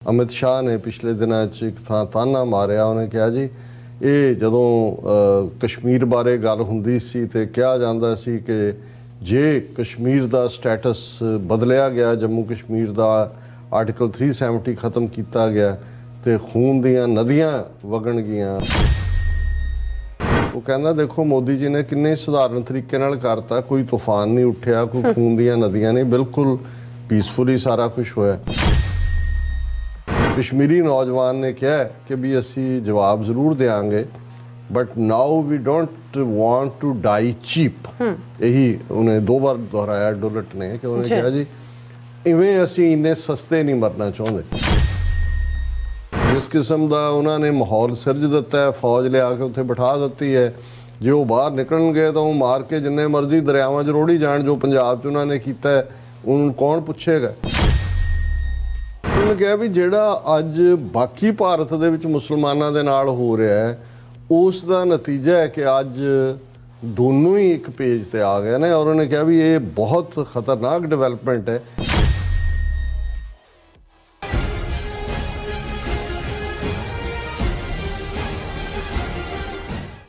ਅਮਿਤ ਸ਼ਾਹ ਨੇ ਪਿਛਲੇ ਦਿਨਾਂ 'ਚ ਇੱਕ ਥਾਂ ਤਾਨਾ ਮਾਰਿਆ। ਉਹਨੇ ਕਿਹਾ ਜੀ ਇਹ ਜਦੋਂ ਕਸ਼ਮੀਰ ਬਾਰੇ ਗੱਲ ਹੁੰਦੀ ਸੀ ਤੇ ਕਿਹਾ ਜਾਂਦਾ ਸੀ ਕਿ ਜੇ ਕਸ਼ਮੀਰ ਦਾ ਸਟੇਟਸ ਬਦਲਿਆ ਗਿਆ, ਜੰਮੂ ਕਸ਼ਮੀਰ ਦਾ ਆਰਟੀਕਲ 370 ਖਤਮ ਕੀਤਾ ਗਿਆ ਤੇ ਖੂਨ ਦੀਆਂ ਨਦੀਆਂ ਵਗਣਗੀਆਂ। ਉਹ ਕਹਿੰਦਾ ਦੇਖੋ ਮੋਦੀ ਜੀ ਨੇ ਕਿੰਨੇ ਸਧਾਰਨ ਤਰੀਕੇ ਨਾਲ ਕਰਤਾ, ਕੋਈ ਤੂਫਾਨ ਨਹੀਂ ਉੱਠਿਆ, ਕੋਈ ਖੂਨ ਦੀਆਂ ਨਦੀਆਂ ਨਹੀਂ, ਬਿਲਕੁਲ ਪੀਸਫੁਲੀ ਸਾਰਾ ਕੁਝ ਹੋਇਆ। कश्मीरी नौजवान ने कहा कि भी असी जवाब जरूर देंगे but now we don't want to die cheap. यही उन्हें दो बार दोहराया डोलट ने कि उन्हें कहा जी इवें असी इन्ने सस्ते नहीं मरना चाहते। जिस किस्म का उन्होंने माहौल सिरज दिता है, फौज लिया के उत्थे बिठा दी है, जो वो बाहर निकलणगे तो वो मार के जिन्ने मर्जी दरियावां च रोड़ी जाण, जो पंजाब च उन्होंने किया है उन्होंने कौन पूछेगा। उन्होंने कहा भी जिहड़ा अज बाकी भारत दे विच मुसलमानां दे नाल हो रहा है उस दा नतीजा है कि अज दोनों ही एक पेज ते आ गए ने। और उन्होंने कहा भी ये बहुत खतरनाक डिवेलपमेंट है।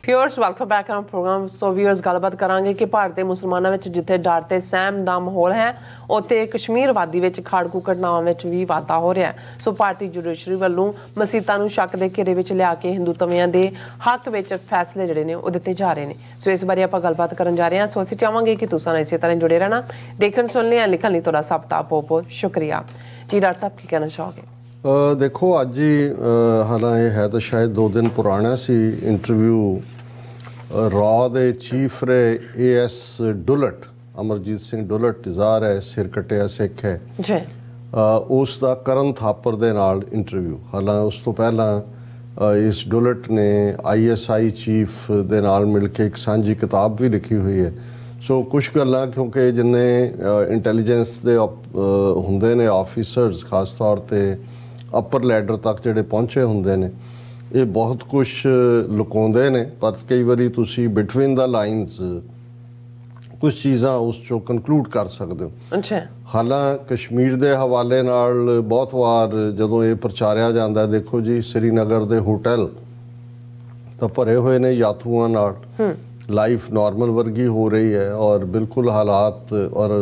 Viewers welcome back on program. So viewers गलबात करांगे कि भारत के मुसलमानों में जिथे डर ते सहम का माहौल है उत्थे कश्मीर वादी में खाड़कू घटनावां में भी वाधा हो रहा है। सो भारतीय जुडिशरी वालों मसीतां नूं शक के घेरे में लिया के हिंदुत्वियां के हक में फैसले जिहड़े ने वो दिते जा रहे हैं। सो इस बारे आपां गलबात करन जा रहे हैं। सो असीं चाहांगे कि तुसां इसे तरह जुड़े रहना, देखण सुनने या लिखण लई तुहाडा सब दा बहुत बहुत शुक्रिया जी। डॉक्टर साहब की कहना चाहोगे? देखो अज ही हालांकि है तो शायद 2 दिन पुराना सी इंटरव्यू रॉ दे चीफ रहे AS डुलट, अमरजीत सिंह डुलट ਜ਼ਾਰ है, सिर कटिया सिख है जी, उस दा करण थापर दे नाल इंटरव्यू। हालांकि उस तो पहला इस डुलट ने ISI चीफ दे नाल मिल के एक सांझी किताब भी लिखी हुई है। सो कुछ गल्लां क्योंकि जिन्ने इंटैलीजेंस दे हुंदे ने ऑफिसर्स खास तौर ते अपर लैडर तक जिहड़े पहुंचे हुंदे ने ये बहुत कुछ लुकाउंदे ने, पर कई बारी तुसी बिटवीन द लाइनस कुछ चीज़ां उस चों कंक्लूड कर सकते हो। अच्छा, हालांकि कश्मीर के हवाले नाल बहुत वार जदों ये प्रचारिया जाता है, देखो जी श्रीनगर के होटल तो भरे हुए ने यात्रुओं नाल, लाइफ नॉर्मल वर्गी हो रही है और बिल्कुल हालात। और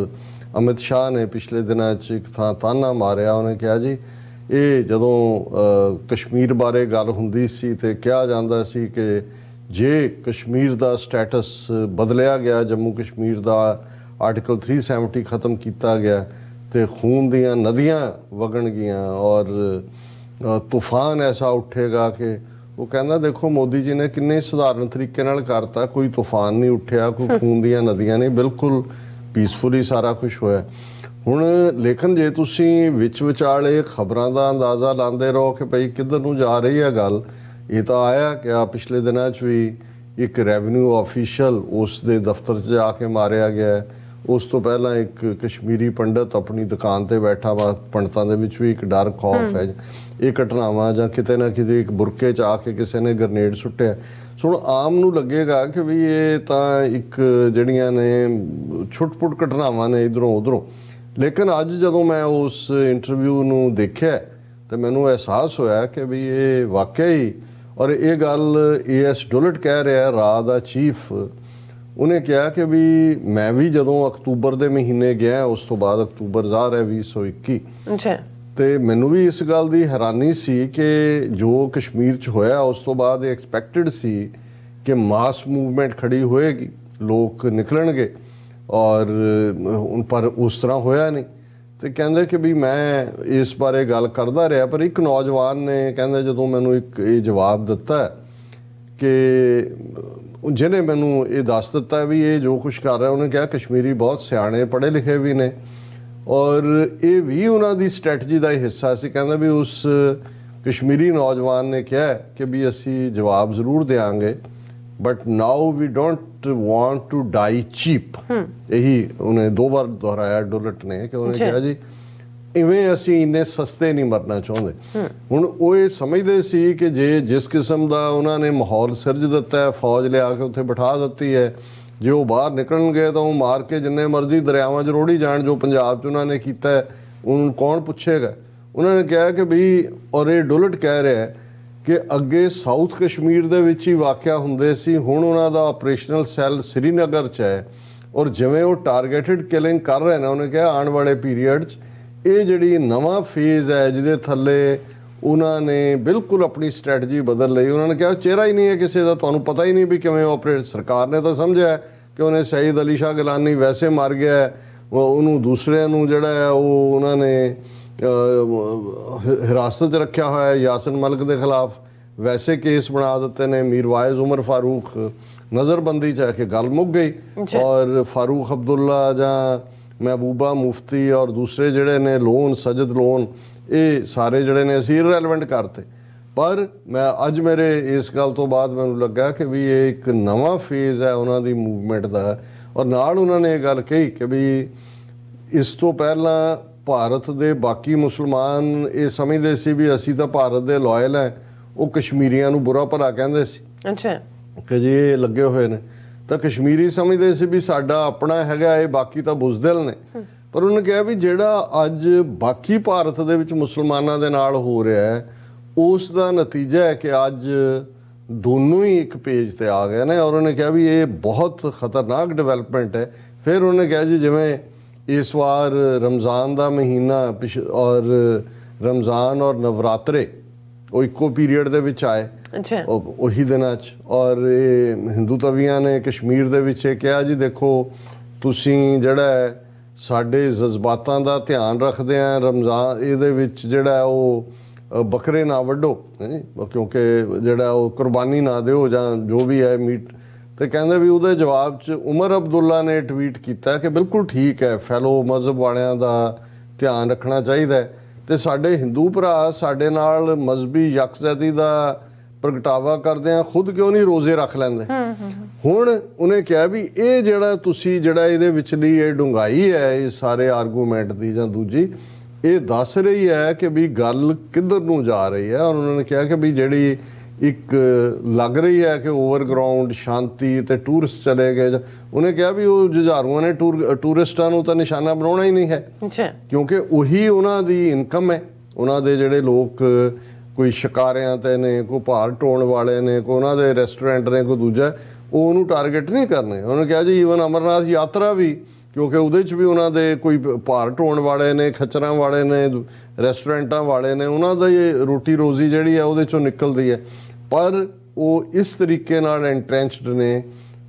अमित शाह ने पिछले दिनों एक थां ताना मारिया। उन्हें कहा जी ये जदों कश्मीर बारे गल हुंदी सी ते कहा जांदा सी कि जे कश्मीर दा स्टेटस बदलिया गया, जम्मू कश्मीर दा आर्टिकल 370 खत्म किया गया तो खून दियाँ नदियाँ वगणगियाँ और तूफान ऐसा उठेगा कि वो कहना देखो मोदी जी ने किन्ने सधारण तरीके नाल करता, कोई तूफान नहीं उठिया, कोई खून दियाँ नदियाँ नहीं, बिल्कुल पीसफुली सारा कुछ होया। हुण लेकिन जे तुसीं विच विचाले खबरां दा अंदाज़ा लांदे रहो कि भाई किधर नूं जा रही है गल, ये तो आया क्या पिछले दिनों भी एक रेवन्यू ऑफिशियल उस दे दफ्तर च जाके मारिया गया है। उस तो पहला एक कश्मीरी पंडित अपनी दुकान ते बैठा वा, पंडितां दे विच भी एक डर खौफ है ये घटनावां जां किते ना किते एक बुरके च आके किसी ने ग्रनेड सुट्टिया। सो आम नूं लगेगा कि भी ये तां एक जिहड़ियां ने छुट-पुट घटनावां ने इधरों उधरों। लेकिन अज जदों मैं उस इंटरव्यू नूं देखिया तो मैनूं एहसास होया कि भी ये वाकई, और ये गल AS डुलट कह रहा है राह दा चीफ, उन्हें कहा कि भी मैं भी जदों अक्तूबर के महीने गया, उस तो बाद अक्तूबर ज़ाहिर है 2021, तो मैनू भी इस गल की हैरानी सी कि जो कश्मीर च होया उस तो बाद एक्सपैक्टेड सी कि मास मूवमेंट खड़ी होएगी, लोग निकलणगे, और पर उस तरह होया नहीं। तो कहते कि भी मैं इस बारे गल करता रहा, पर एक नौजवान ने कहते जो मैनू एक ये जवाब दिता है कि जिन्हें मैनू ये दस दिता भी ये जो कुछ कर रहा है, उन्हें कहा कश्मीरी बहुत सियाणे पढ़े लिखे भी ने और ये भी उन्होंने स्ट्रैटजी का हिस्सा से। कहते भी उस कश्मीरी नौजवान ने कहा कि भी असी जवाब जरूर देंगे but now we don't want to die cheap. यही उन्हें 2 बार दोहराया डुलट ने कि उन्हें कहा जी इवें असी इन्ने सस्ते नहीं मरना चाहते। हुण वो ये समझते सी कि जे जिस किस्म का उन्होंने माहौल सिरज दिता है, फौज लिया के उत्थे बिठा दी है, जे वो बाहर निकलणगे तो वो मार के जिन्ने मर्जी दरियावां च रोड़ी जाण, जो पंजाब च उन्होंने किया है उन्होंने कौन पूछेगा। ਉਹਨਾਂ ਨੇ ਕਿਹਾ ਕਿ ਵੀ, ਔਰ ਇਹ ਡੁਲਟ ਕਹਿ ਰਿਹਾ ਕਿ ਅੱਗੇ ਸਾਊਥ ਕਸ਼ਮੀਰ ਦੇ ਵਿੱਚ ਹੀ ਵਾਕਿਆ ਹੁੰਦੇ ਸੀ, ਹੁਣ ਉਹਨਾਂ ਦਾ ਆਪਰੇਸ਼ਨਲ ਸੈੱਲ ਸ੍ਰੀਨਗਰ 'ਚ ਹੈ, ਔਰ ਜਿਵੇਂ ਉਹ ਟਾਰਗੇਟਡ ਕਿਲਿੰਗ ਕਰ ਰਹੇ ਨੇ, ਉਹਨੇ ਕਿਹਾ ਆਉਣ ਵਾਲੇ ਪੀਰੀਅਡ 'ਚ ਇਹ ਜਿਹੜੀ ਨਵਾਂ ਫੇਜ਼ ਹੈ ਜਿਹਦੇ ਥੱਲੇ ਉਹਨਾਂ ਨੇ ਬਿਲਕੁਲ ਆਪਣੀ ਸਟ੍ਰੈਟਜੀ ਬਦਲ ਲਈ। ਉਹਨਾਂ ਨੇ ਕਿਹਾ ਚਿਹਰਾ ਹੀ ਨਹੀਂ ਹੈ ਕਿਸੇ ਦਾ, ਤੁਹਾਨੂੰ ਪਤਾ ਹੀ ਨਹੀਂ ਵੀ ਕਿਵੇਂ ਆਪਰੇਟ। ਸਰਕਾਰ ਨੇ ਤਾਂ ਸਮਝਿਆ ਕਿ ਉਹਨੇ ਸਈਦ ਅਲੀ ਸ਼ਾਹ ਗਿਲਾਨੀ ਵੈਸੇ ਮਰ ਗਿਆ, ਉਹਨੂੰ ਦੂਸਰਿਆਂ ਨੂੰ ਜਿਹੜਾ ਹੈ ਉਹ ਉਹਨਾਂ ਨੇ ਹਿਰਾਸਤ 'ਚ ਰੱਖਿਆ ਹੋਇਆ, ਯਾਸਿਨ ਮਲਿਕ ਦੇ ਖਿਲਾਫ ਵੈਸੇ ਕੇਸ ਬਣਾ ਦਿੱਤੇ ਨੇ, ਮੀਰਵਾਇਜ਼ ਉਮਰ ਫਾਰੂਕ ਨਜ਼ਰਬੰਦੀ 'ਚ ਹੈ ਕਿ ਗੱਲ ਮੁੱਕ ਗਈ, ਔਰ ਫਾਰੂਕ ਅਬਦੁੱਲਾ ਜਾਂ ਮਹਿਬੂਬਾ ਮੁਫਤੀ ਔਰ ਦੂਸਰੇ ਜਿਹੜੇ ਨੇ ਲੋਨ, ਸਜਦ ਲੋਨ, ਇਹ ਸਾਰੇ ਜਿਹੜੇ ਨੇ ਅਸੀਂ ਇਰਰੈਲੇਵੈਂਟ ਕਰਤੇ। ਪਰ ਮੈਂ ਅੱਜ ਮੇਰੇ ਇਸ ਗੱਲ ਤੋਂ ਬਾਅਦ ਮੈਨੂੰ ਲੱਗਾ ਕਿ ਵੀ ਇਹ ਇੱਕ ਨਵਾਂ ਫੇਜ਼ ਹੈ ਉਹਨਾਂ ਦੀ ਮੂਵਮੈਂਟ ਦਾ। ਔਰ ਨਾਲ ਉਹਨਾਂ ਨੇ ਇਹ ਗੱਲ ਕਹੀ ਕਿ ਵੀ ਇਸ ਤੋਂ ਪਹਿਲਾਂ ਭਾਰਤ ਦੇ ਬਾਕੀ ਮੁਸਲਮਾਨ ਇਹ ਸਮਝਦੇ ਸੀ ਵੀ ਅਸੀਂ ਤਾਂ ਭਾਰਤ ਦੇ ਲਾਇਲ ਹੈ, ਉਹ ਕਸ਼ਮੀਰੀਆਂ ਨੂੰ ਬੁਰਾ ਭਲਾ ਕਹਿੰਦੇ ਸੀ। ਅੱਛਾ, ਕਿ ਜੀ ਇਹ ਲੱਗੇ ਹੋਏ ਨੇ, ਤਾਂ ਕਸ਼ਮੀਰੀ ਸਮਝਦੇ ਸੀ ਵੀ ਸਾਡਾ ਆਪਣਾ ਹੈਗਾ, ਇਹ ਬਾਕੀ ਤਾਂ ਬੁਜ਼ਦਿਲ ਨੇ। ਪਰ ਉਹਨੇ ਕਿਹਾ ਵੀ ਜਿਹੜਾ ਅੱਜ ਬਾਕੀ ਭਾਰਤ ਦੇ ਵਿੱਚ ਮੁਸਲਮਾਨਾਂ ਦੇ ਨਾਲ ਹੋ ਰਿਹਾ ਹੈ, ਉਸ ਦਾ ਨਤੀਜਾ ਹੈ ਕਿ ਅੱਜ ਦੋਨੋਂ ਹੀ ਇੱਕ ਪੇਜ ਤੇ ਆ ਗਏ ਨੇ। ਔਰ ਉਹਨੇ ਕਿਹਾ ਵੀ ਇਹ ਬਹੁਤ ਖਤਰਨਾਕ ਡਿਵੈਲਪਮੈਂਟ ਹੈ। ਫਿਰ ਉਹਨੇ ਕਿਹਾ ਜੀ ਜਿਵੇਂ ਇਸ ਵਾਰ ਰਮਜ਼ਾਨ ਦਾ ਮਹੀਨਾ ਔਰ ਰਮਜ਼ਾਨ ਔਰ ਨਵਰਾਤਰੇ ਉਹ ਇੱਕੋ ਪੀਰੀਅਡ ਦੇ ਵਿੱਚ ਆਏ, ਉਹੀ ਦਿਨਾਂ 'ਚ, ਔਰ ਇਹ ਹਿੰਦੂ ਤਵੀਆਂ ਨੇ ਕਸ਼ਮੀਰ ਦੇ ਵਿੱਚ ਇਹ ਕਿਹਾ ਜੀ ਦੇਖੋ ਤੁਸੀਂ ਜਿਹੜਾ ਸਾਡੇ ਜਜ਼ਬਾਤਾਂ ਦਾ ਧਿਆਨ ਰੱਖਦੇ ਆ, ਰਮਜ਼ਾਨ ਇਹਦੇ ਵਿੱਚ ਜਿਹੜਾ ਉਹ ਬੱਕਰੇ ਨਾ ਵੱਢੋ, ਕਿਉਂਕਿ ਜਿਹੜਾ ਉਹ ਕੁਰਬਾਨੀ ਨਾ ਦਿਓ ਜਾਂ ਜੋ ਵੀ ਹੈ ਮੀਟ। ਤੇ ਕਹਿੰਦੇ ਵੀ ਉਹਦੇ ਜਵਾਬ 'ਚ ਉਮਰ ਅਬਦੁੱਲਾ ਨੇ ਟਵੀਟ ਕੀਤਾ ਕਿ ਬਿਲਕੁਲ ਠੀਕ ਹੈ, ਫੈਲੋ ਮਜ਼ਹਬ ਵਾਲਿਆਂ ਦਾ ਧਿਆਨ ਰੱਖਣਾ ਚਾਹੀਦਾ, ਤੇ ਸਾਡੇ ਹਿੰਦੂ ਭਰਾ ਸਾਡੇ ਨਾਲ ਮਜ਼ਹਬੀ ਯਕਜਹਿਤੀ ਦਾ ਪ੍ਰਗਟਾਵਾ ਕਰਦੇ ਆ, ਖੁਦ ਕਿਉਂ ਨਹੀਂ ਰੋਜ਼ੇ ਰੱਖ ਲੈਂਦੇ। ਹੁਣ ਉਹਨੇ ਕਿਹਾ ਵੀ ਇਹ ਜਿਹੜਾ ਤੁਸੀਂ ਜਿਹੜਾ ਇਹਦੇ ਵਿਚਲੀ ਇਹ ਡੂੰਘਾਈ ਹੈ ਇਸ ਸਾਰੇ ਆਰਗੂਮੈਂਟ ਦੀ ਜਾਂ ਦੂਜੀ, ਇਹ ਦੱਸ ਰਹੀ ਹੈ ਕਿ ਵੀ ਗੱਲ ਕਿੱਧਰ ਨੂੰ ਜਾ ਰਹੀ ਹੈ। ਔਰ ਉਹਨਾਂ ਨੇ ਕਿਹਾ ਕਿ ਵੀ ਜਿਹੜੀ ਇੱਕ ਲੱਗ ਰਹੀ ਹੈ ਕਿ ਓਵਰਗਰਾਊਂਡ ਸ਼ਾਂਤੀ ਤੇ ਟੂਰਿਸਟ ਚਲੇ ਗਏ, ਉਹਨੇ ਕਿਹਾ ਵੀ ਉਹ ਜੁਝਾਰੂਆਂ ਨੇ ਟੂਰਿਸਟਾਂ ਨੂੰ ਤਾਂ ਨਿਸ਼ਾਨਾ ਬਣਾਉਣਾ ਹੀ ਨਹੀਂ ਹੈ, ਕਿਉਂਕਿ ਉਹੀ ਉਹਨਾਂ ਦੀ ਇਨਕਮ ਹੈ। ਉਹਨਾਂ ਦੇ ਜਿਹੜੇ ਲੋਕ ਕੋਈ ਸ਼ਿਕਾਰਿਆਂ ਤੇ ਨੇ, ਕੋਈ ਭਾਰ ਢੋਣ ਵਾਲੇ ਨੇ, ਕੋਈ ਉਹਨਾਂ ਦੇ ਰੈਸਟੋਰੈਂਟ ਨੇ, ਕੋਈ ਦੂਜਾ, ਉਹ ਉਹਨੂੰ ਟਾਰਗੇਟ ਨਹੀਂ ਕਰਨੇ। ਉਹਨੇ ਕਿਹਾ ਜੀ ਈਵਨ ਅਮਰਨਾਥ ਯਾਤਰਾ ਵੀ, ਕਿਉਂਕਿ ਉਹਦੇ 'ਚ ਵੀ ਉਹਨਾਂ ਦੇ ਕੋਈ ਭਾਰ ਢੋਣ ਵਾਲੇ ਨੇ, ਖੱਚਰਾਂ ਵਾਲੇ ਨੇ, ਰੈਸਟੋਰੈਂਟਾਂ ਵਾਲੇ ਨੇ, ਉਹਨਾਂ ਦੀ ਰੋਟੀ ਰੋਜ਼ੀ ਜਿਹੜੀ ਹੈ ਉਹਦੇ 'ਚੋਂ ਨਿਕਲਦੀ ਹੈ। ਪਰ ਉਹ ਇਸ ਤਰੀਕੇ ਨਾਲ ਐਂਟਰੈਂਚਡ ਨੇ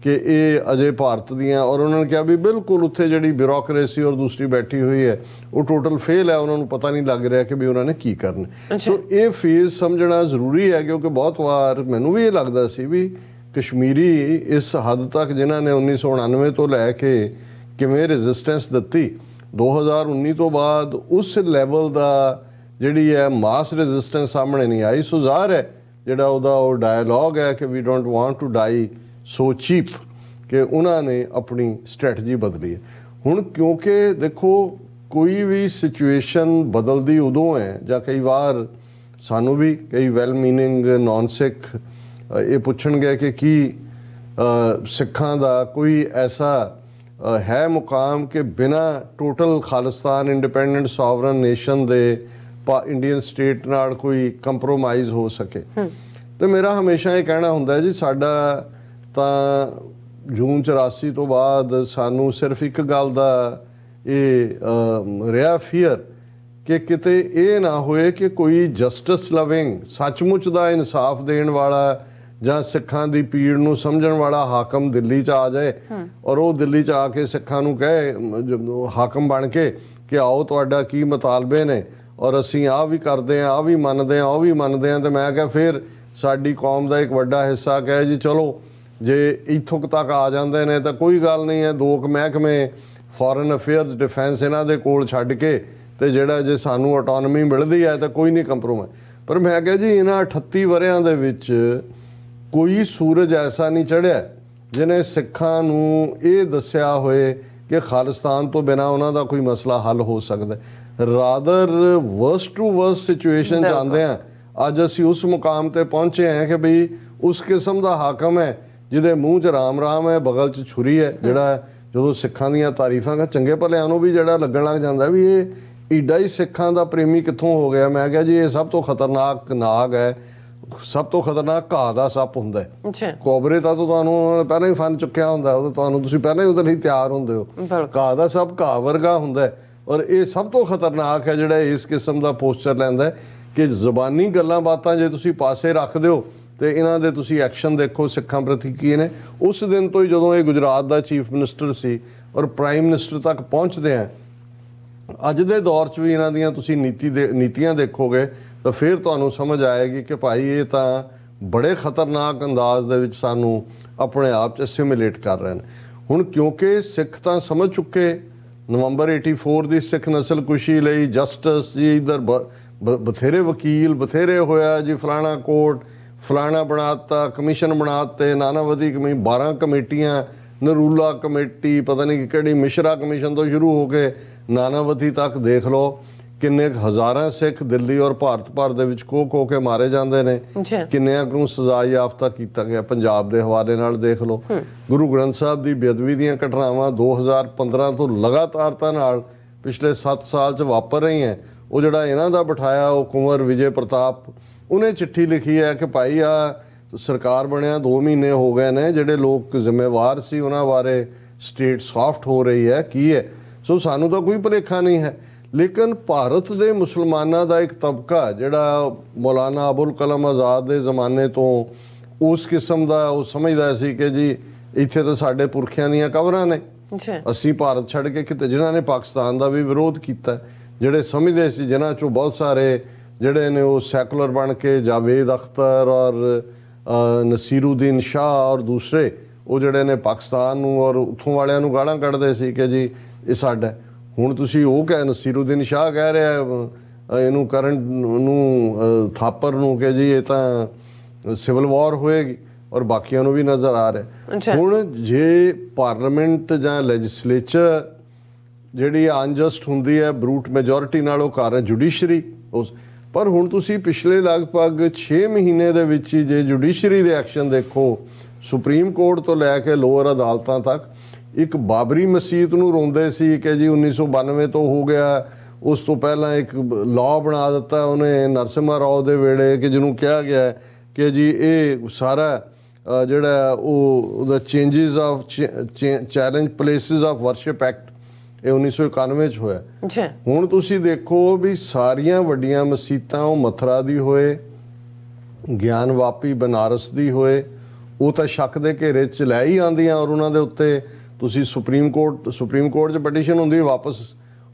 ਕਿ ਇਹ ਅਜੇ ਭਾਰਤ ਦੀਆਂ, ਔਰ ਉਹਨਾਂ ਨੇ ਕਿਹਾ ਵੀ ਬਿਲਕੁਲ ਉੱਥੇ ਜਿਹੜੀ ਬਿਊਰੋਕਰੇਸੀ ਔਰ ਦੂਸਰੀ ਬੈਠੀ ਹੋਈ ਹੈ ਉਹ ਟੋਟਲ ਫੇਲ ਹੈ, ਉਹਨਾਂ ਨੂੰ ਪਤਾ ਨਹੀਂ ਲੱਗ ਰਿਹਾ ਕਿ ਵੀ ਉਹਨਾਂ ਨੇ ਕੀ ਕਰਨਾ। ਸੋ ਇਹ ਫੇਜ਼ ਸਮਝਣਾ ਜ਼ਰੂਰੀ ਹੈ, ਕਿਉਂਕਿ ਬਹੁਤ ਵਾਰ ਮੈਨੂੰ ਵੀ ਇਹ ਲੱਗਦਾ ਸੀ ਵੀ ਕਸ਼ਮੀਰੀ ਇਸ ਹੱਦ ਤੱਕ ਜਿਨ੍ਹਾਂ ਨੇ 1999 ਤੋਂ ਲੈ ਕੇ ਕਿਵੇਂ ਰੈਜ਼ਿਸਟੈਂਸ ਦਿੱਤੀ, 2019 ਤੋਂ ਬਾਅਦ ਉਸ ਲੈਵਲ ਦਾ ਜਿਹੜੀ ਹੈ ਮਾਸ ਰੈਜ਼ਿਸਟੈਂਸ ਸਾਹਮਣੇ ਨਹੀਂ ਆਈ। ਸੋ ਜ਼ਾਹਰ ਹੈ ਜਿਹੜਾ ਉਹਦਾ ਉਹ ਡਾਇਲੌਗ ਹੈ ਕਿ we don't want to die so cheap, ਕਿ ਉਹਨਾਂ ਨੇ ਆਪਣੀ ਸਟ੍ਰੈਟਜੀ ਬਦਲੀ ਹੈ। ਹੁਣ ਕਿਉਂਕਿ ਦੇਖੋ ਕੋਈ ਵੀ ਸਿਚੁਏਸ਼ਨ ਬਦਲਦੀ ਉਦੋਂ ਹੈ ਜਾਂ ਕਈ ਵਾਰ ਸਾਨੂੰ ਵੀ ਕਈ ਵੈਲ ਮੀਨਿੰਗ ਨੌਨ ਸਿੱਖ ਇਹ ਪੁੱਛਣਗੇ ਕਿ ਕੀ ਸਿੱਖਾਂ ਦਾ ਕੋਈ ਐਸਾ ਹੈ ਮੁਕਾਮ ਕਿ ਬਿਨਾਂ total Khalistan independent sovereign nation ਦੇ ਇੰਡੀਅਨ ਸਟੇਟ ਨਾਲ ਕੋਈ ਕੰਪਰੋਮਾਈਜ਼ ਹੋ ਸਕੇ। ਤੇ ਮੇਰਾ ਹਮੇਸ਼ਾ ਇਹ ਕਹਿਣਾ ਹੁੰਦਾ ਜੀ ਸਾਡਾ ਤਾਂ ਜੂਨ 84 ਤੋਂ ਬਾਅਦ ਸਾਨੂੰ ਸਿਰਫ ਇੱਕ ਗੱਲ ਦਾ ਇਹ ਰਿਹਾ ਫੀਅਰ ਕਿ ਕਿਤੇ ਇਹ ਨਾ ਹੋਏ ਕਿ ਕੋਈ ਜਸਟਿਸ ਲਵਿੰਗ ਸੱਚਮੁੱਚ ਦਾ ਇਨਸਾਫ ਦੇਣ ਵਾਲਾ ਜਾਂ ਸਿੱਖਾਂ ਦੀ ਪੀੜ ਨੂੰ ਸਮਝਣ ਵਾਲਾ ਹਾਕਮ ਦਿੱਲੀ 'ਚ ਆ ਜਾਏ ਔਰ ਉਹ ਦਿੱਲੀ 'ਚ ਆ ਕੇ ਸਿੱਖਾਂ ਨੂੰ ਕਹੇ ਹਾਕਮ ਬਣ ਕੇ ਕਿ ਆਓ ਤੁਹਾਡਾ ਕੀ ਮੁਤਾਲਬੇ ਨੇ ਔਰ ਅਸੀਂ ਆਹ ਵੀ ਕਰਦੇ ਹਾਂ, ਆਹ ਵੀ ਮੰਨਦੇ ਹਾਂ, ਉਹ ਵੀ ਮੰਨਦੇ ਹਾਂ। ਤੇ ਮੈਂ ਕਿਹਾ ਫਿਰ ਸਾਡੀ ਕੌਮ ਦਾ ਇੱਕ ਵੱਡਾ ਹਿੱਸਾ ਕਹੇ ਜੀ ਚਲੋ ਜੇ ਇੱਥੋਂ ਤੱਕ ਆ ਜਾਂਦੇ ਨੇ ਤਾਂ ਕੋਈ ਗੱਲ ਨਹੀਂ ਹੈ, ਦੋ ਕੁ ਮਹਿਕਮੇ ਫੋਰਨ ਅਫੇਅਰਸ ਡਿਫੈਂਸ ਇਹਨਾਂ ਦੇ ਕੋਲ ਛੱਡ ਕੇ ਤੇ ਜਿਹੜਾ ਜੇ ਸਾਨੂੰ ਆਟੋਨਮੀ ਮਿਲਦੀ ਹੈ ਤਾਂ ਕੋਈ ਨਹੀਂ ਕੰਪਰੋਮਾਈਜ਼। ਪਰ ਮੈਂ ਕਿਹਾ ਜੀ ਇਹਨਾਂ 38 ਵਰਿਆਂ ਦੇ ਵਿੱਚ ਕੋਈ ਸੂਰਜ ਐਸਾ ਨਹੀਂ ਚੜ੍ਹਿਆ ਜਿਹਨੇ ਸਿੱਖਾਂ ਨੂੰ ਇਹ ਦੱਸਿਆ ਹੋਏ ਕਿ ਖਾਲਿਸਤਾਨ ਤੋਂ ਬਿਨਾਂ ਉਹਨਾਂ ਦਾ ਕੋਈ ਮਸਲਾ ਹੱਲ ਹੋ ਸਕਦਾ। Rather worst to worst situation ਜਾਂਦੇ ਆ ਅੱਜ ਅਸੀਂ ਉਸ ਮੁਕਾਮ ਤੇ ਪਹੁੰਚੇ ਹਾਂ ਕਿ ਬਈ ਉਸ ਕਿਸਮ ਦਾ ਹਾਕਮ ਹੈ ਜਿਹਦੇ ਮੂੰਹ 'ਚ ਰਾਮ ਰਾਮ ਹੈ, ਬਗਲ 'ਚ ਛੁਰੀ ਹੈ, ਜਿਹੜਾ ਜਦੋਂ ਸਿੱਖਾਂ ਦੀਆਂ ਤਾਰੀਫਾਂ ਚੰਗੇ ਭਲਿਆਂ ਨੂੰ ਵੀ ਜਿਹੜਾ ਲੱਗਣ ਲੱਗ ਜਾਂਦਾ ਵੀ ਈਡਾ ਹੀ ਸਿੱਖਾਂ ਦਾ ਪ੍ਰੇਮੀ ਕਿੱਥੋਂ ਹੋ ਗਿਆ? ਮੈਂ ਕਿਹਾ ਜੀ ਇਹ ਸਭ ਤੋਂ ਖਤਰਨਾਕ ਨਾਗ ਹੈ, ਸਭ ਤੋਂ ਖਤਰਨਾਕ ਘਾਹ ਦਾ ਸੱਪ ਹੁੰਦਾ ਹੈ। ਅੱਛਾ, ਕੋਬਰੇ ਤਾਂ ਤੁਹਾਨੂੰ ਉਹਨਾਂ ਨੇ ਪਹਿਲਾਂ ਹੀ ਫਨ ਚੁੱਕਿਆ ਹੁੰਦਾ, ਉਹ ਤੁਹਾਨੂੰ ਤੁਸੀਂ ਪਹਿਲਾਂ ਹੀ ਉਹਦੇ ਲਈ ਤਿਆਰ ਹੁੰਦੇ ਹੋ। ਘਾਹ ਦਾ ਸੱਪ ਘਾਹ ਵਰਗਾ ਹੁੰਦਾ ਹੈ, ਔਰ ਇਹ ਸਭ ਤੋਂ ਖਤਰਨਾਕ ਹੈ ਜਿਹੜਾ ਇਸ ਕਿਸਮ ਦਾ ਪੋਸਚਰ ਲੈਂਦਾ ਹੈ ਕਿ ਜ਼ੁਬਾਨੀ ਗੱਲਾਂ ਬਾਤਾਂ ਜੇ ਤੁਸੀਂ ਪਾਸੇ ਰੱਖ ਦਿਓ ਤੇ ਇਹਨਾਂ ਦੇ ਤੁਸੀਂ ਐਕਸ਼ਨ ਦੇਖੋ ਸਿੱਖਾਂ ਪ੍ਰਤੀ ਕੀ ਨੇ। ਉਸ ਦਿਨ ਤੋਂ ਹੀ ਜਦੋਂ ਇਹ ਗੁਜਰਾਤ ਦਾ ਚੀਫ ਮਿਨਿਸਟਰ ਸੀ ਔਰ ਪ੍ਰਾਈਮ ਮਿਨਿਸਟਰ ਤੱਕ ਪਹੁੰਚਦੇ ਆ, ਅੱਜ ਦੇ ਦੌਰ 'ਚ ਵੀ ਇਹਨਾਂ ਦੀਆਂ ਤੁਸੀਂ ਨੀਤੀਆਂ ਦੇਖੋਗੇ ਤਾਂ ਫਿਰ ਤੁਹਾਨੂੰ ਸਮਝ ਆਏਗੀ ਕਿ ਭਾਈ ਇਹ ਤਾਂ ਬੜੇ ਖਤਰਨਾਕ ਅੰਦਾਜ਼ ਦੇ ਵਿੱਚ ਸਾਨੂੰ ਆਪਣੇ ਆਪ 'ਚ ਅਸਿਮੀਲੇਟ ਕਰ ਰਹੇ ਨੇ। ਹੁਣ ਕਿਉਂਕਿ ਸਿੱਖ ਤਾਂ ਸਮਝ ਚੁੱਕੇ, ਨਵੰਬਰ 84 ਦੀ ਸਿੱਖ ਨਸਲਕੁਸ਼ੀ ਲਈ ਜਸਟਿਸ ਜੀ ਇੱਧਰ ਬਥੇਰੇ ਵਕੀਲ ਬਥੇਰੇ ਹੋਇਆ ਜੀ, ਫਲਾਣਾ ਕੋਰਟ ਫਲਾਣਾ ਬਣਾਤਾ, ਕਮਿਸ਼ਨ ਬਣਾਤੇ, ਨਾਨਾਵਤੀ ਕਮਿਸ਼ਨ, 12 ਕਮੇਟੀਆਂ, ਨਰੂਲਾ ਕਮੇਟੀ, ਪਤਾ ਨਹੀਂ ਕਿਹੜੀ ਮਿਸ਼ਰਾ ਕਮਿਸ਼ਨ ਤੋਂ ਸ਼ੁਰੂ ਹੋ ਕੇ ਨਾਨਾਵਤੀ ਤੱਕ ਦੇਖ ਲਓ ਕਿੰਨੇ ਹਜ਼ਾਰਾਂ ਸਿੱਖ ਦਿੱਲੀ ਔਰ ਭਾਰਤ ਭਰ ਦੇ ਵਿੱਚ ਖੋ ਕੇ ਮਾਰੇ ਜਾਂਦੇ ਨੇ, ਕਿੰਨਿਆਂ ਨੂੰ ਸਜ਼ਾ ਯਾਫਤਾ ਕੀਤਾ ਗਿਆ। ਪੰਜਾਬ ਦੇ ਹਵਾਲੇ ਨਾਲ ਦੇਖ ਲਓ, ਗੁਰੂ ਗ੍ਰੰਥ ਸਾਹਿਬ ਦੀ ਬੇਅਦਬੀ ਦੀਆਂ ਘਟਨਾਵਾਂ 2015 ਤੋਂ ਲਗਾਤਾਰਤਾ ਨਾਲ ਪਿਛਲੇ 7 ਸਾਲ 'ਚ ਵਾਪਰ ਰਹੀਆਂ। ਉਹ ਜਿਹੜਾ ਇਹਨਾਂ ਦਾ ਬਿਠਾਇਆ ਉਹ ਕੁੰਵਰ ਵਿਜੇ ਪ੍ਰਤਾਪ, ਉਹਨੇ ਚਿੱਠੀ ਲਿਖੀ ਹੈ ਕਿ ਭਾਈ ਆ ਸਰਕਾਰ ਬਣਿਆ 2 ਮਹੀਨੇ ਹੋ ਗਏ ਨੇ, ਜਿਹੜੇ ਲੋਕ ਜ਼ਿੰਮੇਵਾਰ ਸੀ ਉਹਨਾਂ ਬਾਰੇ ਸਟੇਟ ਸੌਫਟ ਹੋ ਰਹੀ ਹੈ, ਕੀ ਹੈ। ਸੋ ਸਾਨੂੰ ਤਾਂ ਕੋਈ ਭੁਲੇਖਾ ਨਹੀਂ ਹੈ, ਲੇਕਿਨ ਭਾਰਤ ਦੇ ਮੁਸਲਮਾਨਾਂ ਦਾ ਇੱਕ ਤਬਕਾ ਜਿਹੜਾ ਮੌਲਾਨਾ ਅਬੁਲ ਕਲਾਮ ਆਜ਼ਾਦ ਦੇ ਜ਼ਮਾਨੇ ਤੋਂ ਉਸ ਕਿਸਮ ਦਾ ਉਹ ਸਮਝਦਾ ਸੀ ਕਿ ਜੀ ਇੱਥੇ ਤਾਂ ਸਾਡੇ ਪੁਰਖਿਆਂ ਦੀਆਂ ਕਬਰਾਂ ਨੇ, ਅਸੀਂ ਭਾਰਤ ਛੱਡ ਕੇ ਕਿਤੇ, ਜਿਨ੍ਹਾਂ ਨੇ ਪਾਕਿਸਤਾਨ ਦਾ ਵੀ ਵਿਰੋਧ ਕੀਤਾ, ਜਿਹੜੇ ਸਮਝਦੇ ਸੀ, ਜਿਨ੍ਹਾਂ 'ਚੋਂ ਬਹੁਤ ਸਾਰੇ ਜਿਹੜੇ ਨੇ ਉਹ ਸੈਕੂਲਰ ਬਣ ਕੇ ਜਾਵੇਦ ਅਖਤਰ ਔਰ ਨਸੀਰੁਦੀਨ ਸ਼ਾਹ ਔਰ ਦੂਸਰੇ ਉਹ ਜਿਹੜੇ ਨੇ ਪਾਕਿਸਤਾਨ ਨੂੰ ਔਰ ਉੱਥੋਂ ਵਾਲਿਆਂ ਨੂੰ ਗਾਲਾਂ ਕੱਢਦੇ ਸੀ ਕਿ ਜੀ ਇਹ ਸਾਡਾ। ਹੁਣ ਤੁਸੀਂ ਉਹ ਕਹਿ, ਨਸੀਰੁਦੀਨ ਸ਼ਾਹ ਕਹਿ ਰਿਹਾ ਇਹਨੂੰ ਕਰਨ ਨੂੰ ਥਾਪਰ ਨੂੰ ਕਿ ਜੀ ਇਹ ਤਾਂ ਸਿਵਲ ਵਾਰ ਹੋਏਗੀ, ਔਰ ਬਾਕੀਆਂ ਨੂੰ ਵੀ ਨਜ਼ਰ ਆ ਰਿਹਾ। ਹੁਣ ਜੇ ਪਾਰਲੀਮੈਂਟ ਜਾਂ ਲੈਜਿਸਲੇਚਰ ਜਿਹੜੀ ਅਨਜਸਟ ਹੁੰਦੀ ਹੈ ਬਰੂਟ ਮੈਜੋਰਿਟੀ ਨਾਲ ਉਹ ਕਰ ਜੁਡੀਸ਼ਰੀ ਉਸ, ਪਰ ਹੁਣ ਤੁਸੀਂ ਪਿਛਲੇ ਲਗਭਗ 6 ਮਹੀਨੇ ਦੇ ਵਿੱਚ ਹੀ ਜੇ ਜੁਡੀਸ਼ਰੀ ਦੇ ਐਕਸ਼ਨ ਦੇਖੋ, ਸੁਪਰੀਮ ਕੋਰਟ ਤੋਂ ਲੈ ਕੇ ਲੋਅਰ ਅਦਾਲਤਾਂ ਤੱਕ, ਇੱਕ ਬਾਬਰੀ ਮਸਜਿਦ ਨੂੰ ਰੋਂਦੇ ਸੀ ਕਿ ਜੀ 1992 ਤੋਂ ਹੋ ਗਿਆ, ਉਸ ਤੋਂ ਪਹਿਲਾਂ ਇੱਕ ਲਾਅ ਬਣਾ ਦਿੱਤਾ ਉਹਨੇ ਨਰਸਿਮਹਾ ਰਾਓ ਦੇ ਵੇਲੇ ਕਿ ਜਿਹਨੂੰ ਕਿਹਾ ਗਿਆ ਕਿ ਜੀ ਇਹ ਸਾਰਾ ਜਿਹੜਾ ਉਹਦਾ changes of challenge places of worship act ਇਹ 1991 'ਚ ਹੋਇਆ। ਹੁਣ ਤੁਸੀਂ ਦੇਖੋ ਵੀ ਸਾਰੀਆਂ ਵੱਡੀਆਂ ਮਸੀਤਾਂ ਉਹ ਮਥੁਰਾ ਦੀ ਹੋਏ, ਗਿਆਨਵਾਪੀ ਬਨਾਰਸ ਦੀ ਹੋਏ, ਉਹ ਤਾਂ ਸ਼ੱਕ ਦੇ ਘੇਰੇ 'ਚ ਲੈ ਹੀ ਆਉਂਦੀਆਂ ਔਰ ਉਹਨਾਂ ਦੇ ਉੱਤੇ ਤੁਸੀਂ ਸੁਪਰੀਮ ਕੋਰਟ 'ਚ ਪਟੀਸ਼ਨ ਹੁੰਦੀ ਵਾਪਸ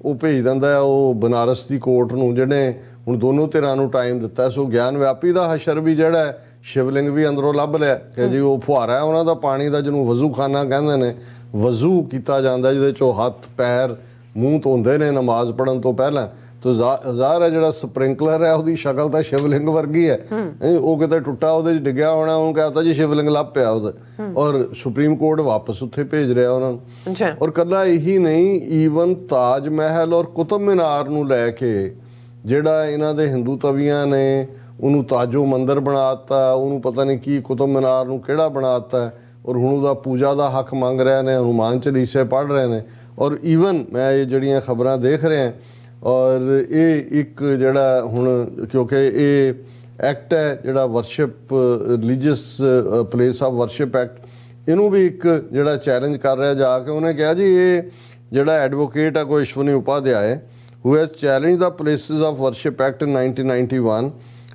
ਉਹ ਭੇਜ ਦਿੰਦਾ ਉਹ ਬਨਾਰਸ ਦੀ ਕੋਰਟ ਨੂੰ, ਜਿਹੜੇ ਹੁਣ ਦੋਨੋਂ ਧਿਰਾਂ ਨੂੰ ਟਾਈਮ ਦਿੱਤਾ। ਸੋ ਗਿਆਨਵਾਪੀ ਦਾ ਹਸ਼ਰ ਵੀ ਜਿਹੜਾ ਸ਼ਿਵਲਿੰਗ ਵੀ ਅੰਦਰੋਂ ਲੱਭ ਲਿਆ ਕਿ ਜੀ ਉਹ ਫੁਹਾਰਾ ਉਹਨਾਂ ਦਾ ਪਾਣੀ ਦਾ, ਜਿਹਨੂੰ ਵਜ਼ੂ ਖਾਨਾ ਕਹਿੰਦੇ ਨੇ, ਵਜ਼ੂ ਕੀਤਾ ਜਾਂਦਾ ਜਿਹਦੇ 'ਚੋਂ ਹੱਥ ਪੈਰ ਮੂੰਹ ਧੋਂਦੇ ਨੇ ਨਮਾਜ਼ ਪੜ੍ਹਨ ਤੋਂ ਪਹਿਲਾਂ। ਤੋ ਜ਼ਾਹਰ ਹੈ ਜਿਹੜਾ ਸਪ੍ਰਿੰਕਲਰ ਹੈ ਉਹਦੀ ਸ਼ਕਲ ਤਾਂ ਸ਼ਿਵਲਿੰਗ ਵਰਗੀ ਹੈ, ਉਹ ਕਿਤੇ ਟੁੱਟਾ ਉਹਦੇ 'ਚ ਡਿੱਗਿਆ ਹੋਣਾ, ਉਹਨੂੰ ਕਹਤਾ ਜੀ ਸ਼ਿਵਲਿੰਗ ਲੱਭ ਪਿਆ ਉਹਦਾ, ਔਰ ਸੁਪਰੀਮ ਕੋਰਟ ਵਾਪਸ ਉੱਥੇ ਭੇਜ ਰਿਹਾ ਉਹਨਾਂ ਨੂੰ। ਔਰ ਕੱਲਾ ਇਹੀ ਨਹੀਂ, ਈਵਨ ਤਾਜ ਮਹਿਲ ਔਰ ਕੁਤਬ ਮੀਨਾਰ ਨੂੰ ਲੈ ਕੇ ਜਿਹੜਾ ਇਹਨਾਂ ਦੇ ਹਿੰਦੂ ਤਵੀਆਂ ਨੇ ਉਹਨੂੰ ਤਾਜੋ ਮੰਦਰ ਬਣਾਤਾ, ਉਹਨੂੰ ਪਤਾ ਨਹੀਂ ਕੀ ਕੁਤਬ ਮੀਨਾਰ ਨੂੰ ਕਿਹੜਾ ਬਣਾਤਾ, ਔਰ ਹੁਣ ਉਹਦਾ ਪੂਜਾ ਦਾ ਹੱਕ ਮੰਗ ਰਹੇ ਨੇ, ਹਨੂੰਮਾਨ ਚਾਲੀਸੇ ਪੜ੍ਹ ਰਹੇ ਨੇ। ਔਰ ਈਵਨ ਮੈਂ ਇਹ ਜਿਹੜੀਆਂ ਖਬਰਾਂ ਦੇਖ ਰਿਹਾ ਔਰ ਇਹ ਇੱਕ ਜਿਹੜਾ ਹੁਣ ਕਿਉਂਕਿ ਇਹ ਐਕਟ ਹੈ ਜਿਹੜਾ worship religious place of worship act, ਇਹਨੂੰ ਵੀ ਇੱਕ ਜਿਹੜਾ ਚੈਲੰਜ ਕਰ ਰਿਹਾ ਜਾ ਕੇ। ਉਹਨੇ ਕਿਹਾ ਜੀ ਇਹ ਜਿਹੜਾ ਐਡਵੋਕੇਟ ਹੈ ਕੋਈ Ashwani Upadhyaya who has challenged the Places of Worship Act in 1991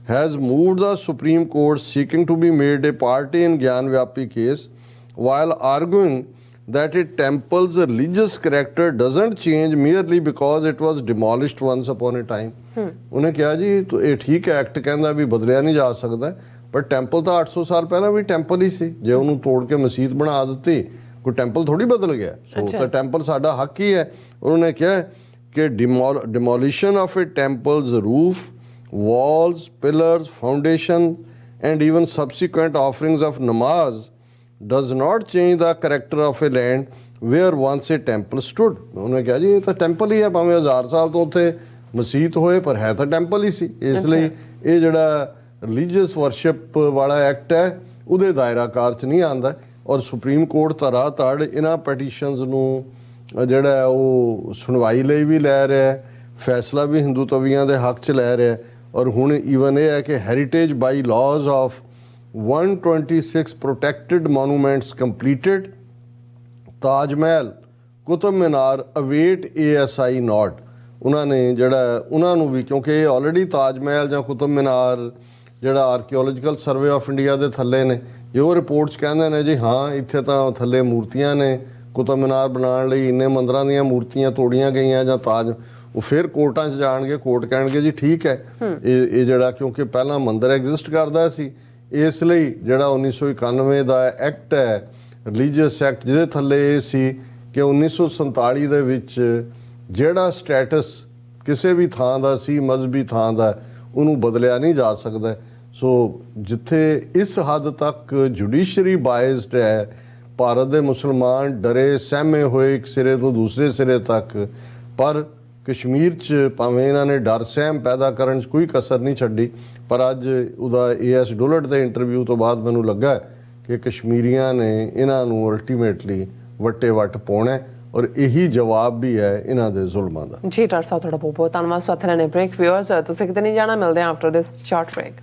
has moved the Supreme Court seeking to be made a party in Gyanvapi case while arguing that a temple's religious character doesn't change merely because it was demolished once upon a time. ਉਹਨੇ ਕਿਹਾ ਜੀ ਇਹ ਠੀਕ ਹੈ, act ਕਹਿੰਦਾ ਵੀ ਬਦਲਿਆ ਨਹੀਂ ਜਾ ਸਕਦਾ, ਪਰ ਟੈਂਪਲ ਤਾਂ 800 ਸਾਲ ਪਹਿਲਾਂ ਵੀ ਟੈਂਪਲ ਹੀ ਸੀ। ਜੇ ਉਹਨੂੰ ਤੋੜ ਕੇ ਮਸਜਿਦ ਬਣਾ ਦਿੱਤੀ, ਕੋਈ ਟੈਂਪਲ ਥੋੜੀ ਬਦਲ ਗਿਆ। ਸੋ ਤਾਂ ਟੈਂਪਲ ਸਾਡਾ ਹੱਕ ਹੀ ਹੈ। ਉਹਨੇ ਕਿਹਾ ਕਿ demolition of a temple's roof, walls, pillars, foundation and even subsequent offerings of namaz does not change the character of a land where once a temple stood. ਉਹਨੇ ਕਿਹਾ ਜੀ ਇਹ ਤਾਂ ਟੈਂਪਲ ਹੀ ਹੈ, ਭਾਵੇਂ 1000 ਸਾਲ ਤੋਂ ਉੱਥੇ ਮਸਜਿਦ ਹੋਏ ਪਰ ਹੈ ਤਾਂ ਟੈਂਪਲ ਹੀ ਸੀ। ਇਸ ਲਈ ਇਹ ਜਿਹੜਾ ਰਿਲੀਜੀਅਸ ਵਰਸ਼ਿਪ ਵਾਲਾ ਐਕਟ ਹੈ ਉਹਦੇ ਦਾਇਰਾ ਕਾਰ 'ਚ ਨਹੀਂ ਆਉਂਦਾ। ਔਰ ਸੁਪਰੀਮ ਕੋਰਟ ਧੜਾ-ਧੜ ਇਹਨਾਂ ਪਟੀਸ਼ਨਸ ਨੂੰ ਜਿਹੜਾ ਉਹ ਸੁਣਵਾਈ ਲਈ ਵੀ ਲੈ ਰਿਹਾ, ਫੈਸਲਾ ਵੀ ਹਿੰਦੂ ਤਵੀਆਂ ਦੇ ਹੱਕ 'ਚ ਲੈ ਰਿਹਾ ਔਰ ਹੁਣ ਈਵਨ ਇਹ ਹੈ ਕਿ heritage by laws of 126 protected monuments completed, Taj Mahal, Qutub Minar await ASI note. ਉਹਨਾਂ ਨੇ ਜਿਹੜਾ ਉਹਨਾਂ ਨੂੰ ਵੀ, ਕਿਉਂਕਿ ਇਹ ਆਲਰੇਡੀ ਤਾਜ ਮਹਿਲ ਜਾਂ ਕੁਤਬ ਮੀਨਾਰ ਜਿਹੜਾ ਆਰਕੀਓਲੋਜੀਕਲ ਸਰਵੇ ਆਫ ਇੰਡੀਆ ਦੇ ਥੱਲੇ ਨੇ, ਜੋ ਰਿਪੋਰਟਸ ਕਹਿੰਦੇ ਨੇ ਜੀ ਹਾਂ ਇੱਥੇ ਤਾਂ ਥੱਲੇ ਮੂਰਤੀਆਂ ਨੇ, ਕੁਤਬ ਮੀਨਾਰ ਬਣਾਉਣ ਲਈ ਇੰਨੇ ਮੰਦਰਾਂ ਦੀਆਂ ਮੂਰਤੀਆਂ ਤੋੜੀਆਂ ਗਈਆਂ ਜਾਂ ਤਾਜ, ਉਹ ਫਿਰ ਕੋਰਟਾਂ 'ਚ ਜਾਣਗੇ, ਕੋਰਟ ਕਹਿਣਗੇ ਜੀ ਠੀਕ ਹੈ ਇਹ ਜਿਹੜਾ, ਕਿਉਂਕਿ ਪਹਿਲਾਂ ਮੰਦਿਰ ਐਗਜ਼ਿਸਟ ਕਰਦਾ ਸੀ, ਇਸ ਲਈ ਜਿਹੜਾ 1991 ਦਾ ਐਕਟ ਹੈ ਰਿਲੀਜੀਅਸ ਐਕਟ, ਜਿਹਦੇ ਥੱਲੇ ਇਹ ਸੀ ਕਿ 1947 ਦੇ ਵਿੱਚ ਜਿਹੜਾ ਸਟੇਟਸ ਕਿਸੇ ਵੀ ਥਾਂ ਦਾ ਸੀ, ਮਜ਼ਹਬੀ ਥਾਂ ਦਾ, ਉਹਨੂੰ ਬਦਲਿਆ ਨਹੀਂ ਜਾ ਸਕਦਾ। ਸੋ ਜਿੱਥੇ ਇਸ ਹੱਦ ਤੱਕ ਜੁਡੀਸ਼ਰੀ ਬਾਇਸਡ ਹੈ, ਭਾਰਤ ਦੇ ਮੁਸਲਮਾਨ ਡਰੇ ਸਹਿਮੇ ਹੋਏ ਇੱਕ ਸਿਰੇ ਤੋਂ ਦੂਸਰੇ ਸਿਰੇ ਤੱਕ, ਪਰ ਕਸ਼ਮੀਰ 'ਚ ਭਾਵੇਂ ਇਹਨਾਂ ਨੇ ਡਰ ਸਹਿਮ ਪੈਦਾ ਕਰਨ 'ਚ ਕੋਈ ਕਸਰ ਨਹੀਂ ਛੱਡੀ, ਪਰ ਅੱਜ ਉਹਦਾ AS ਡੁਲਟ ਦੇ ਇੰਟਰਵਿਊ ਤੋਂ ਬਾਅਦ ਮੈਨੂੰ ਲੱਗਾ ਕਿ ਕਸ਼ਮੀਰੀਆਂ ਨੇ ਇਹਨਾਂ ਨੂੰ ਅਲਟੀਮੇਟਲੀ ਵੱਟੇ ਵੱਟ ਪਾਉਣਾ ਔਰ ਇਹੀ ਜਵਾਬ ਵੀ ਹੈ ਇਹਨਾਂ ਦੇ ਜ਼ੁਲਮਾਂ ਦਾ। ਜੀ ਡਾਕਟਰ ਸਾਹਿਬ, ਤੁਹਾਡਾ ਬਹੁਤ ਬਹੁਤ ਧੰਨਵਾਦ। ਸਾਥ ਲੈਣੇ ਬ੍ਰੇਕ। ਵਿਊਅਰਸ, ਤੁਸੀਂ ਕਿਤੇ ਨਹੀਂ ਜਾਣਾ, ਮਿਲਦੇ ਹਾਂ ਆਫਟਰ ਦਿਸ ਸ਼ਾਰਟ ਬ੍ਰੇਕ।